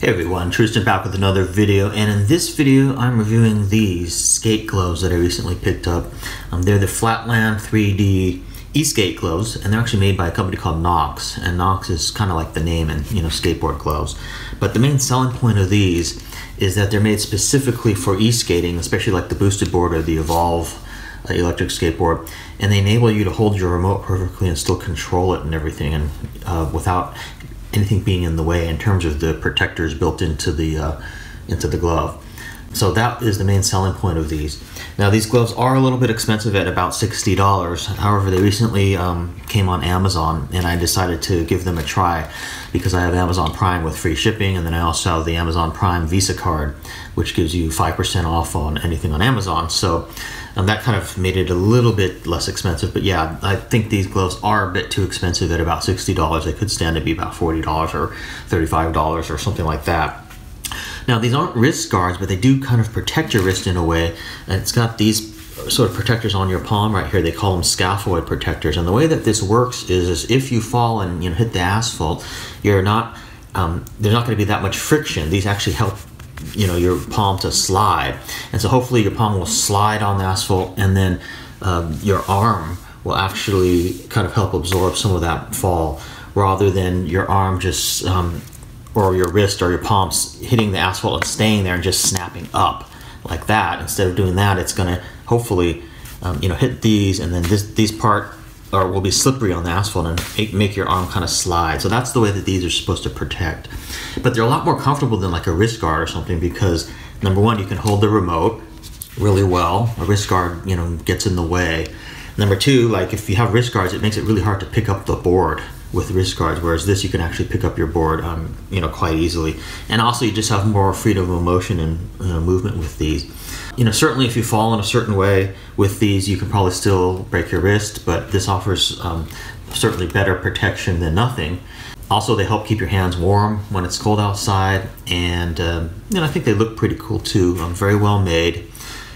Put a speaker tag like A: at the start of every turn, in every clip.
A: Hey everyone, Tristan back with another video, and in this video I'm reviewing these skate gloves that I recently picked up. They're the Flatland 3D e-skate gloves, and they're actually made by a company called Nox, and Nox is kind of like the name in skateboard gloves. But the main selling point of these is that they're made specifically for e-skating, especially like the boosted board or the Evolve electric skateboard, and they enable you to hold your remote perfectly and still control it and everything, and without anything being in the way in terms of the protectors built into the glove. So that is the main selling point of these. Now these gloves are a little bit expensive at about $60. However, they recently came on Amazon, and I decided to give them a try because I have Amazon Prime with free shipping, and then I also have the Amazon Prime Visa card, which gives you 5% off on anything on Amazon. So that kind of made it a little bit less expensive. But yeah, I think these gloves are a bit too expensive at about $60. They could stand to be about $40 or $35 or something like that. Now these aren't wrist guards, but they do kind of protect your wrist in a way, and it's got these sort of protectors on your palm right here. They call them scaphoid protectors, and the way that this works is if you fall and hit the asphalt, you're not there's not going to be that much friction. These actually help your palm to slide, and so hopefully your palm will slide on the asphalt, and then your arm will actually kind of help absorb some of that fall, rather than your arm just or your wrist or your palms hitting the asphalt and staying there and just snapping up like that. Instead of doing that, it's going to hopefully hit these, and then these part will be slippery on the asphalt and make your arm kind of slide. So that's the way that these are supposed to protect. But they're a lot more comfortable than like a wrist guard or something, because number one, you can hold the remote really well. A wrist guard gets in the way. Number two, like if you have wrist guards, it makes it really hard to pick up the board with wrist guards, whereas this you can actually pick up your board quite easily. And also you just have more freedom of motion and movement with these. Certainly if you fall in a certain way with these, you can probably still break your wrist, but this offers certainly better protection than nothing. Also, they help keep your hands warm when it's cold outside, and I think they look pretty cool too. Very well made,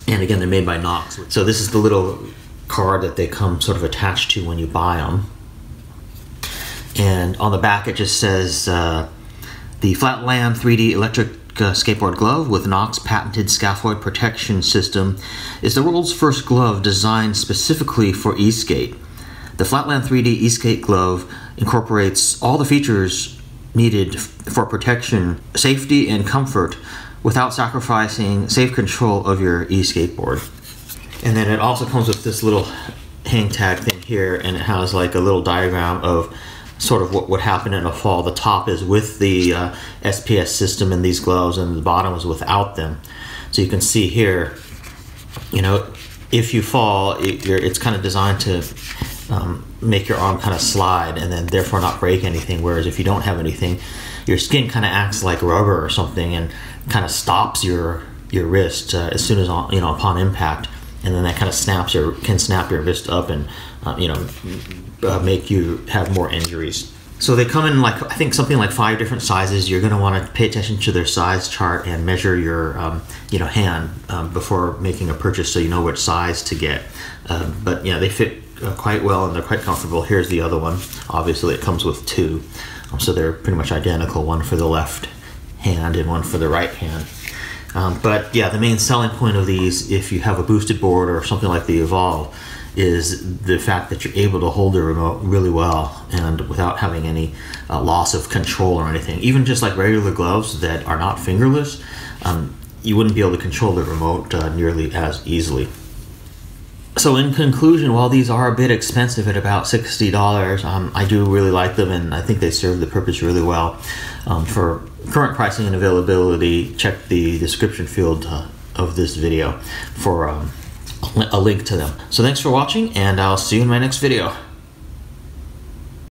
A: and again, they're made by Nox. So this is the little card that they come sort of attached to when you buy them. And on the back it just says the Flatland 3D electric skateboard glove with Nox patented scaphoid protection system is the world's first glove designed specifically for e-skate. The Flatland 3D e-skate glove incorporates all the features needed for protection, safety, and comfort without sacrificing safe control of your e-skateboard. And then it also comes with this little hang tag thing here, and it has like a little diagram of sort of what would happen in a fall. The top is with the SPS system in these gloves, and the bottom is without them. So you can see here, if you fall, it's kind of designed to make your arm kind of slide and then therefore not break anything, whereas if you don't have anything, your skin kind of acts like rubber or something and kind of stops your wrist as soon as upon impact, and then that kind of can snap your wrist up and make you have more injuries. So they come in I think something like 5 different sizes. You're going to want to pay attention to their size chart and measure your hand before making a purchase, so you know which size to get. But they fit quite well, and they're quite comfortable. Here's the other one. Obviously it comes with 2, so they're pretty much identical, one for the left hand and one for the right hand. But yeah, the main selling point of these, if you have a boosted board or something like the Evolve, is the fact that you're able to hold the remote really well and without having any loss of control or anything. Even just like regular gloves that are not fingerless, you wouldn't be able to control the remote nearly as easily. So in conclusion, while these are a bit expensive at about $60, I do really like them, and I think they serve the purpose really well. For current pricing and availability, check the description field of this video for a link to them. So thanks for watching, and I'll see you in my next video.